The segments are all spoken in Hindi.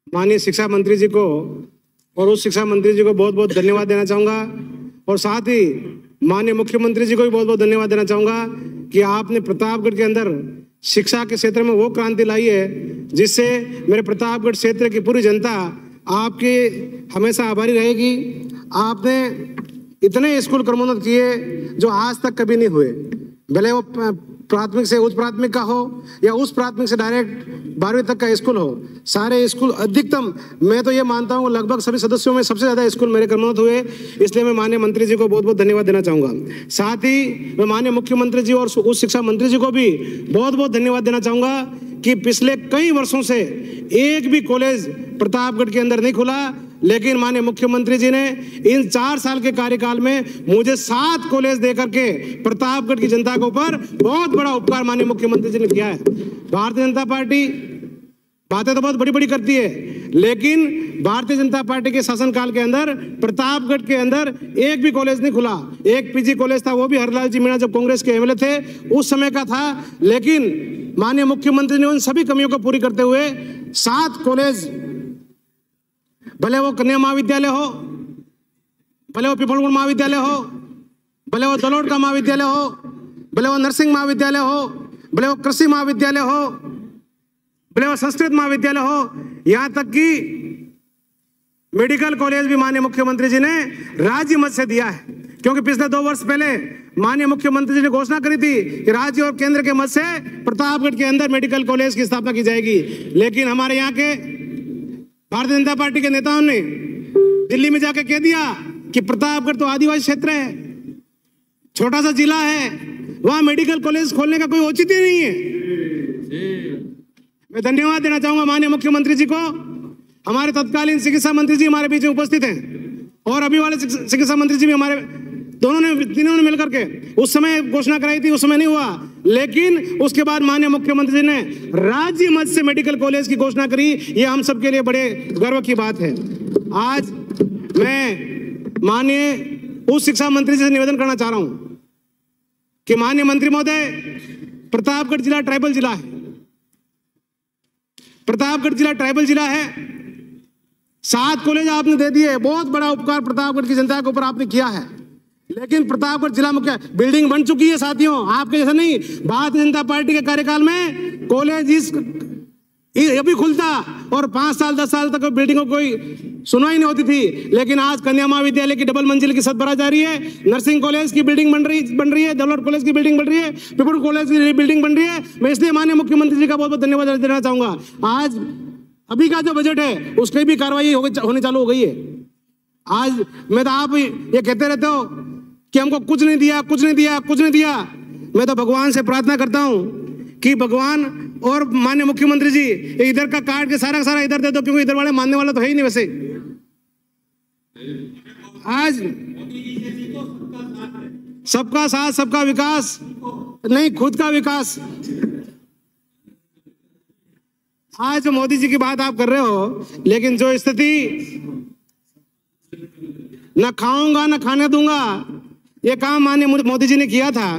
माननीय शिक्षा मंत्री जी को और उस शिक्षा मंत्री जी को बहुत बहुत धन्यवाद देना चाहूँगा और साथ ही माननीय मुख्यमंत्री जी को भी बहुत बहुत धन्यवाद देना चाहूँगा कि आपने प्रतापगढ़ के अंदर शिक्षा के क्षेत्र में वो क्रांति लाई है जिससे मेरे प्रतापगढ़ क्षेत्र की पूरी जनता आपके हमेशा आभारी रहेगी। आपने इतने स्कूल क्रमोन्नत किए जो आज तक कभी नहीं हुए, भले वो प्राथमिक से उच्च प्राथमिक का हो या उस प्राथमिक से डायरेक्ट 12वीं तक का स्कूल हो, सारे स्कूल अधिकतम मैं तो ये मानता हूँ लगभग सभी सदस्यों में सबसे ज़्यादा स्कूल मेरे क्रमोन्नत हुए। इसलिए मैं माननीय मंत्री जी को बहुत बहुत धन्यवाद देना चाहूँगा। साथ ही मैं माननीय मुख्यमंत्री जी और उच्च शिक्षा मंत्री जी को भी बहुत बहुत धन्यवाद देना चाहूँगा कि पिछले कई वर्षों से एक भी कॉलेज प्रतापगढ़ के अंदर नहीं खुला, लेकिन माननीय मुख्यमंत्री जी ने इन 4 साल के कार्यकाल में मुझे 7 कॉलेज देकर के प्रतापगढ़ की जनता के ऊपर बहुत बड़ा उपकार माननीय मुख्यमंत्री जी ने किया है। भारतीय जनता पार्टी बातें तो बहुत बड़ी बड़ी करती है, लेकिन भारतीय जनता पार्टी के शासनकाल के अंदर प्रतापगढ़ के अंदर एक भी कॉलेज नहीं खुला। एक पीजी कॉलेज था, वो भी हरलाल जी मीणा जब कांग्रेस के एमएलए थे उस समय का था, लेकिन माननीय मुख्यमंत्री ने उन सभी कमियों को पूरी करते हुए 7 कॉलेज, भले वो कन्या महाविद्यालय हो, भले वो पिपलगुड़ महाविद्यालय हो, भले वो दलोड का महाविद्यालय हो, भले वो नर्सिंग महाविद्यालय हो, भले वो कृषि महाविद्यालय हो, भले वो संस्कृत महाविद्यालय हो, यहाँ तक कि मेडिकल कॉलेज भी माननीय मुख्यमंत्री जी ने राज्य मद से दिया है। क्योंकि पिछले 2 वर्ष पहले माननीय मुख्यमंत्री जी ने घोषणा करी थी कि राज्य और केंद्र के मद से प्रतापगढ़ के अंदर मेडिकल कॉलेज की स्थापना की जाएगी, लेकिन हमारे यहाँ के भारतीय जनता पार्टी के नेताओं ने दिल्ली में जाकर कह दिया कि प्रतापगढ़ तो आदिवासी क्षेत्र है, छोटा सा जिला है, वहां मेडिकल कॉलेज खोलने का कोई औचित्य नहीं है। मैं धन्यवाद देना चाहूंगा माननीय मुख्यमंत्री जी को। हमारे तत्कालीन चिकित्सा मंत्री जी हमारे बीच में उपस्थित हैं और अभी वाले चिकित्सा मंत्री जी भी हमारे तीनों ने मिलकर के उस समय घोषणा कराई थी, उस समय नहीं हुआ, लेकिन उसके बाद माननीय मुख्यमंत्री जी ने राज्य मद से मेडिकल कॉलेज की घोषणा करी। ये हम सबके लिए बड़े गर्व की बात है। आज मैं माननीय उच्च शिक्षा मंत्री जी से निवेदन करना चाह रहा हूं कि माननीय मंत्री महोदय, प्रतापगढ़ जिला ट्राइबल जिला है, प्रतापगढ़ जिला ट्राइबल जिला है, 7 कॉलेज आपने दे दिए, बहुत बड़ा उपकार प्रतापगढ़ की जनता के ऊपर आपने किया है, लेकिन प्रतापगढ़ जिला में क्या बिल्डिंग बन चुकी है साथियों, आपके जैसा नहीं। भारतीय जनता पार्टी के कार्यकाल में कॉलेज अभी खुलता और 5 साल 10 साल तक बिल्डिंगों कोई सुनवाई नहीं होती थी, लेकिन आज कन्या महाविद्यालय की डबल मंजिल की छत भरा जा रही है, नर्सिंग कॉलेज की बिल्डिंग बन रही है, दलोड कॉलेज की बिल्डिंग बन रही है, पिपलगुड़ कॉलेज की बिल्डिंग बन रही है। मैं इसलिए माननीय मुख्यमंत्री जी का बहुत बहुत धन्यवाद देना चाहूंगा। आज अभी का जो बजट है उसकी भी कार्रवाई होने चालू हो गई है। आज मैं तो आप ये कहते रहते हो कि हमको कुछ नहीं दिया, कुछ नहीं दिया, कुछ नहीं दिया। मैं तो भगवान से प्रार्थना करता हूं कि भगवान और माननीय मुख्यमंत्री जी इधर का काट के सारा का सारा इधर दे दो, क्योंकि इधर वाले मानने वाला तो है ही नहीं। वैसे आज सबका साथ सबका विकास नहीं, खुद का विकास। आज मोदी जी की बात आप कर रहे हो, लेकिन जो स्थिति न खाऊंगा न खाने दूंगा, ये काम माननीय मोदी जी ने किया था।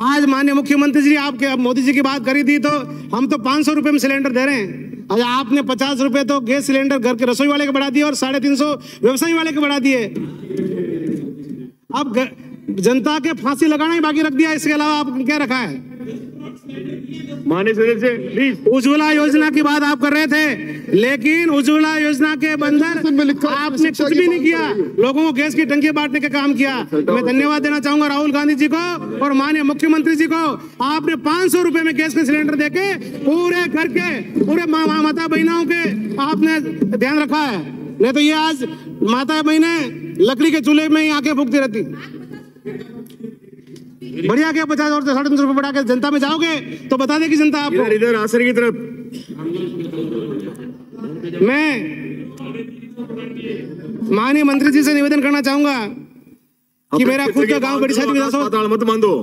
आज माननीय मुख्यमंत्री जी आपके मोदी जी की बात करी थी, तो हम तो 500 रुपए में सिलेंडर दे रहे हैं, और आपने 50 रुपए तो गैस सिलेंडर घर के रसोई वाले के बढ़ा दिए और 350 व्यवसायी वाले के बढ़ा दिए। अब जनता के फांसी लगाना ही बाकी रख दिया, इसके अलावा आप क्या रखा है? माननीय सदस्य प्लीज। उज्ज्वला योजना की बात आप कर रहे थे, लेकिन उज्ज्वला योजना के अंदर आपने कुछ भी नहीं किया, लोगों को गैस की टंकी बांटने का काम किया। मैं धन्यवाद देना चाहूंगा राहुल गांधी जी को और माननीय मुख्यमंत्री जी को। आपने 500 रुपए में गैस के सिलेंडर देके पूरे घर के पूरे माता बहनों के आपने ध्यान रखा है, नहीं तो ये आज माता बहनें लकड़ी के चूल्हे में ही आंखें फूकती रहती। बढ़िया क्या 50 और 350 रुपए बढ़ा के जनता में जाओगे तो बता देगी जनता आपको। इधर आसर की तरफ। मैं माननीय मंत्री जी से निवेदन करना चाहूंगा कि मेरा खुद का गांव बड़ीसारी विधानसभा मत बांधो।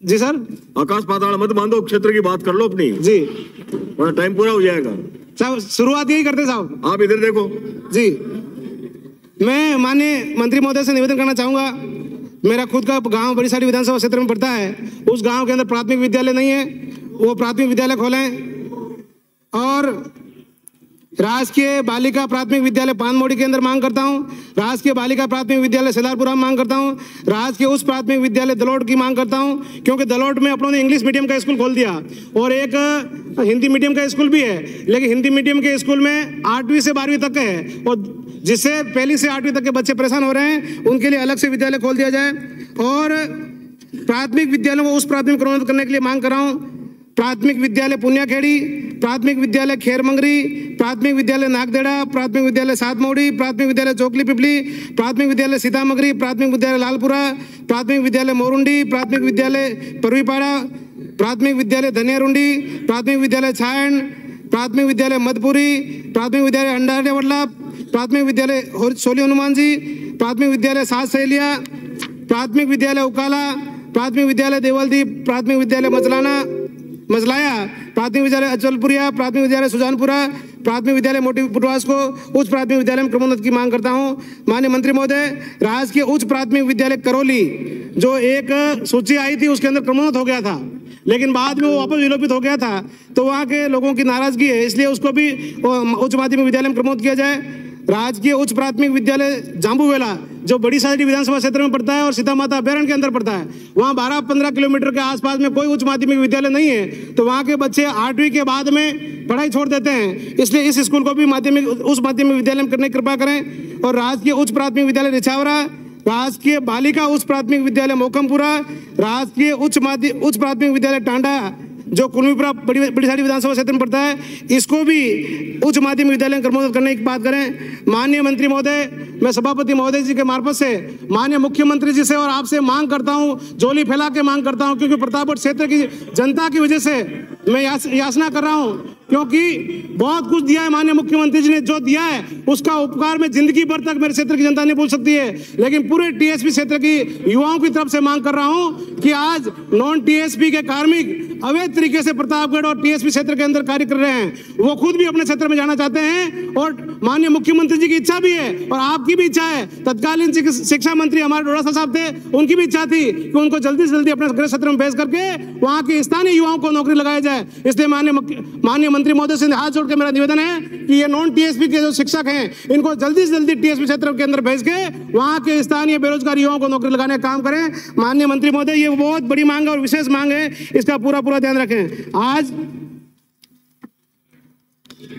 जी सर, आकाश पाताल मत बांधो, क्षेत्र की बात कर लो अपनी जी, टाइम पूरा हो जाएगा साहब। शुरुआत यही करते साहब, आप इधर देखो जी। मैं माननीय मंत्री महोदय से निवेदन करना चाहूंगा, मेरा खुद का गांव बड़ीसारी विधानसभा क्षेत्र में पड़ता है, उस गांव के अंदर प्राथमिक विद्यालय नहीं है, वो प्राथमिक विद्यालय खोलें। और राजकीय बालिका प्राथमिक विद्यालय पानमोड़ी के अंदर मांग करता हूं, राजकीय बालिका प्राथमिक विद्यालय सलारपुरा में मांग करता हूं, राजकीय उच्च प्राथमिक विद्यालय दलोट की मांग करता हूं, क्योंकि दलोट में अपनों ने इंग्लिश मीडियम का स्कूल खोल दिया और एक हिंदी मीडियम का स्कूल भी है, लेकिन हिंदी मीडियम के स्कूल में 8वीं से 12वीं तक है और जिससे पहली से 8वीं तक के बच्चे परेशान हो रहे हैं, उनके लिए अलग से विद्यालय खोल दिया जाए। और प्राथमिक विद्यालयों को उस प्राथमिक क्रमोन्नत करने के लिए मांग कर रहा हूं। प्राथमिक विद्यालय पुनियाखेड़ी, प्राथमिक विद्यालय खेरमंगरी, प्राथमिक विद्यालय नागदेड़ा, प्राथमिक विद्यालय सातमौड़ी, प्राथमिक विद्यालय चोकली पिपली, प्राथमिक विद्यालय सीतामगरी, प्राथमिक विद्यालय लालपुरा, प्राथमिक विद्यालय मोरुंडी, प्राथमिक विद्यालय परवीपाड़ा, प्राथमिक विद्यालय धनियारुंडी, प्राथमिक विद्यालय छायन, प्राथमिक विद्यालय मधपुरी, प्राथमिक विद्यालय अंडारेवडला, प्राथमिक विद्यालय सोली हनुमान जी, प्राथमिक विद्यालय सात सहेलिया, प्राथमिक विद्यालय उकाला, प्राथमिक विद्यालय देवलदीप, प्राथमिक विद्यालय मजलाया, प्राथमिक विद्यालय अचलपुरिया, प्राथमिक विद्यालय सुजानपुरा, प्राथमिक विद्यालय मोटी पुटवास को उच्च प्राथमिक विद्यालय में क्रमोन्नत की मांग करता हूं। माननीय मंत्री महोदय, राजकीय उच्च प्राथमिक विद्यालय करौली जो एक सूची आई थी उसके अंदर क्रमोन्नत हो गया था, लेकिन बाद में वो वापस विलोपित हो गया था, तो वहाँ के लोगों की नाराजगी है, इसलिए उसको भी उच्च माध्यमिक विद्यालय में क्रमोन्नत किया जाए। राजकीय उच्च प्राथमिक विद्यालय जाम्बूवेला जो बड़ी सारी विधानसभा क्षेत्र में पड़ता है और सीता माता अभ्यारण्य के अंदर पड़ता है, वहाँ 12-15 किलोमीटर के आसपास में कोई उच्च माध्यमिक विद्यालय नहीं है, तो वहाँ के बच्चे 8वीं के बाद में पढ़ाई छोड़ देते हैं, इसलिए इस स्कूल को भी उच्च माध्यमिक विद्यालय में करने की कृपा करें। और राजकीय उच्च प्राथमिक विद्यालय रिछावरा, राजकीय बालिका उच्च प्राथमिक विद्यालय मोकमपुरा, राजकीय उच्च प्राथमिक विद्यालय टांडा जो कुलमीपुरा बड़ी सारी विधानसभा क्षेत्र में पड़ता है, इसको भी उच्च माध्यमिक विद्यालय में क्रमोन्नत करने की बात करें। माननीय मंत्री महोदय, मैं सभापति महोदय जी के मार्फत से माननीय मुख्यमंत्री जी से और आपसे मांग करता हूं, झोली फैला के मांग करता हूं, क्योंकि प्रतापगढ़ क्षेत्र की जनता की वजह से मैं याचना कर रहा हूं, क्योंकि बहुत कुछ दिया है माननीय मुख्यमंत्री जी ने, जो दिया है उसका उपकार में जिंदगी भर तक मेरे क्षेत्र की जनता नहीं भूल सकती है, लेकिन पूरे टीएसपी क्षेत्र की युवाओं की तरफ से मांग कर रहा हूं कि आज नॉन टीएसपी के कार्मिक अवैध तरीके से प्रतापगढ़ और टीएसपी क्षेत्र के अंदर कार्य कर रहे हैं, वो खुद भी अपने क्षेत्र में जाना चाहते हैं और माननीय मुख्यमंत्री जी की इच्छा भी है और आपकी भी इच्छा है। तत्कालीन शिक्षा मंत्री हमारे डोडासा साहब थे, उनकी भी इच्छा थी कि उनको जल्दी से जल्दी अपने गृह क्षेत्र में भेज करके वहां के स्थानीय युवाओं को नौकरी लगाया जाए। इसलिए माननीय मंत्री महोदय से हाथ जोड़ के मेरा निवेदन है कि ये नॉन टीएसपी के जो शिक्षक हैं इनको जल्दी से जल्दी टीएसपी क्षेत्र के अंदर भेज के वहां के स्थानीय बेरोजगार युवाओं को नौकरी लगाने का काम करें। माननीय मंत्री महोदय, ये बहुत बड़ी मांग है और विशेष मांग है, इसका पूरा ध्यान रखें। आज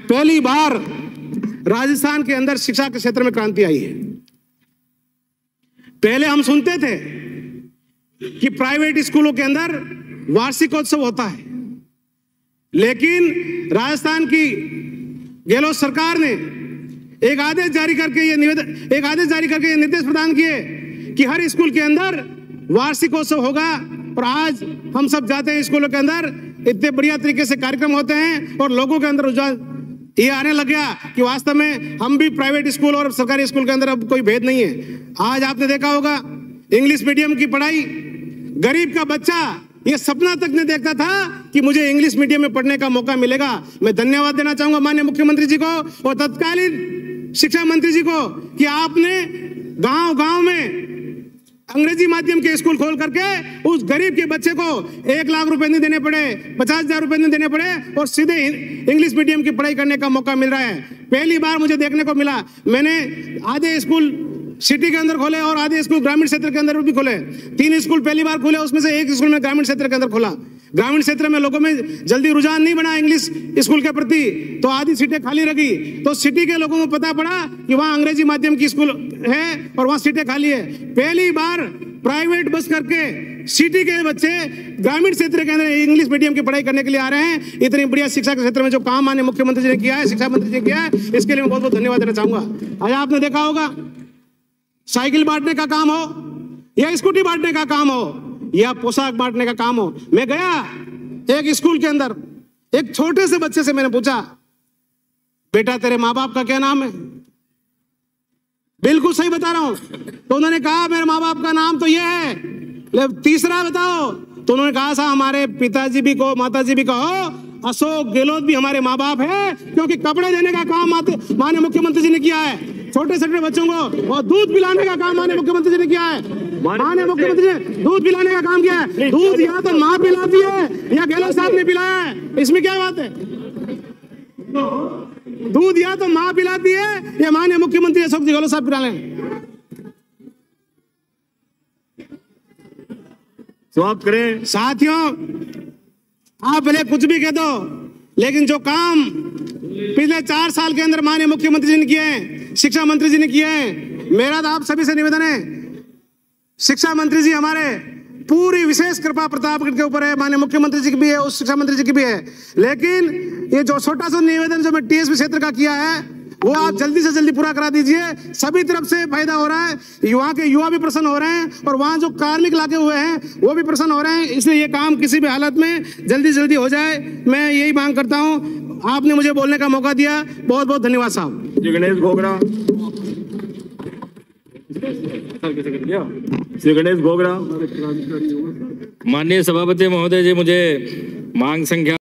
पहली बार राजस्थान के अंदर शिक्षा के क्षेत्र में क्रांति आई है। पहले हम सुनते थे कि प्राइवेट स्कूलों के अंदर वार्षिकोत्सव होता है, लेकिन राजस्थान की गहलोत सरकार ने एक आदेश जारी करके ये निर्देश प्रदान किए कि हर स्कूल के अंदर वार्षिकोत्सव होगा। और आज हम सब जाते हैं स्कूलों के अंदर, इतने बढ़िया तरीके से कार्यक्रम होते हैं और लोगों के अंदर रुझान ये आने लग गया कि वास्तव में हम भी प्राइवेट स्कूल और सरकारी स्कूल के अंदर अब कोई भेद नहीं है। आज आपने देखा होगा इंग्लिश मीडियम की पढ़ाई, गरीब का बच्चा ये सपना तक नहीं देखता था कि मुझे इंग्लिश मीडियम में पढ़ने का मौका मिलेगा। मैं धन्यवाद देना चाहूंगा माननीय मुख्यमंत्री जी को और तत्कालीन शिक्षा मंत्री जी को कि आपने गांव-गांव में अंग्रेजी माध्यम के स्कूल खोल करके उस गरीब के बच्चे को 1 लाख रुपए नहीं देने पड़े, 50,000 रुपए नहीं देने पड़े और सीधे इंग्लिश मीडियम की पढ़ाई करने का मौका मिल रहा है। पहली बार मुझे देखने को मिला। मैंने आधे स्कूल सिटी के अंदर खोले और आधे स्कूल ग्रामीण क्षेत्र के अंदर भी खोले। 3 स्कूल पहली बार खोले, उसमें से 1 स्कूल में ग्रामीण क्षेत्र के अंदर खोला। ग्रामीण क्षेत्र में लोगों में जल्दी रुझान नहीं बना इंग्लिश स्कूल के प्रति, तो आधी सीटें खाली रही। तो सिटी के लोगों को पता पड़ा कि वहाँ अंग्रेजी माध्यम की स्कूल है और वहाँ सीटें खाली है। पहली बार प्राइवेट बस करके सिटी के बच्चे ग्रामीण क्षेत्र के अंदर इंग्लिश मीडियम की पढ़ाई करने के लिए आ रहे हैं। इतनी बढ़िया शिक्षा के क्षेत्र में जो काम माननीय मुख्यमंत्री जी ने किया है, शिक्षा मंत्री जी ने किया है, इसके लिए मैं बहुत बहुत धन्यवाद देना चाहूंगा। आज आपने देखा होगा साइकिल बांटने का काम हो या स्कूटी बांटने का काम हो या पोशाक बांटने का काम हो। मैं गया एक स्कूल के अंदर, एक छोटे से बच्चे से मैंने पूछा, बेटा तेरे माँ बाप का क्या नाम है? बिल्कुल सही बता रहा हूं। तो उन्होंने कहा मेरे माँ बाप का नाम तो ये है। तीसरा बताओ? तो उन्होंने कहा सा हमारे पिताजी भी कहो माताजी भी कहो, अशोक गहलोत भी हमारे माँ बाप है, क्योंकि कपड़े देने का काम माननीय मुख्यमंत्री जी ने किया है। छोटे छोटे बच्चों को और दूध पिलाने का काम माननीय मुख्यमंत्री जी ने किया है। माननीय मुख्यमंत्री ने दूध पिलाने का काम किया है। दूध या तो माँ पिलाती है या गहलोत साहब ने पिलाया है, इसमें क्या बात है? दूध या तो माँ पिलाती है या माननीय मुख्यमंत्री अशोक जी गहलोत साहब पिला लें। समाप्त करें। साथियों, आप भले कुछ भी कह दो, लेकिन जो काम पिछले 4 साल के अंदर माननीय मुख्यमंत्री जी ने किए हैं, शिक्षा मंत्री जी ने किए हैं, मेरा तो आप सभी से निवेदन है, शिक्षा मंत्री जी हमारे पूरी विशेष कृपा प्रतापगढ़ के ऊपर है, माननीय मुख्यमंत्री जी की भी है, उस शिक्षा मंत्री जी की भी है, लेकिन ये जो छोटा सा निवेदन जो मैं टीएसपी क्षेत्र का किया है वो आप जल्दी से जल्दी पूरा करा दीजिए। सभी तरफ से फायदा हो रहा है, वहाँ के युवा भी प्रसन्न हो रहे हैं और वहाँ जो कार्मिक लगे हुए हैं वो भी प्रसन्न हो रहे हैं, इसलिए ये काम किसी भी हालत में जल्दी जल्दी हो जाए, मैं यही मांग करता हूँ। आपने मुझे बोलने का मौका दिया, बहुत बहुत धन्यवाद साहब। श्री गणेश घोगरा, श्री गणेश घोगरा। माननीय सभापति महोदय जी, मुझे मांग संख्या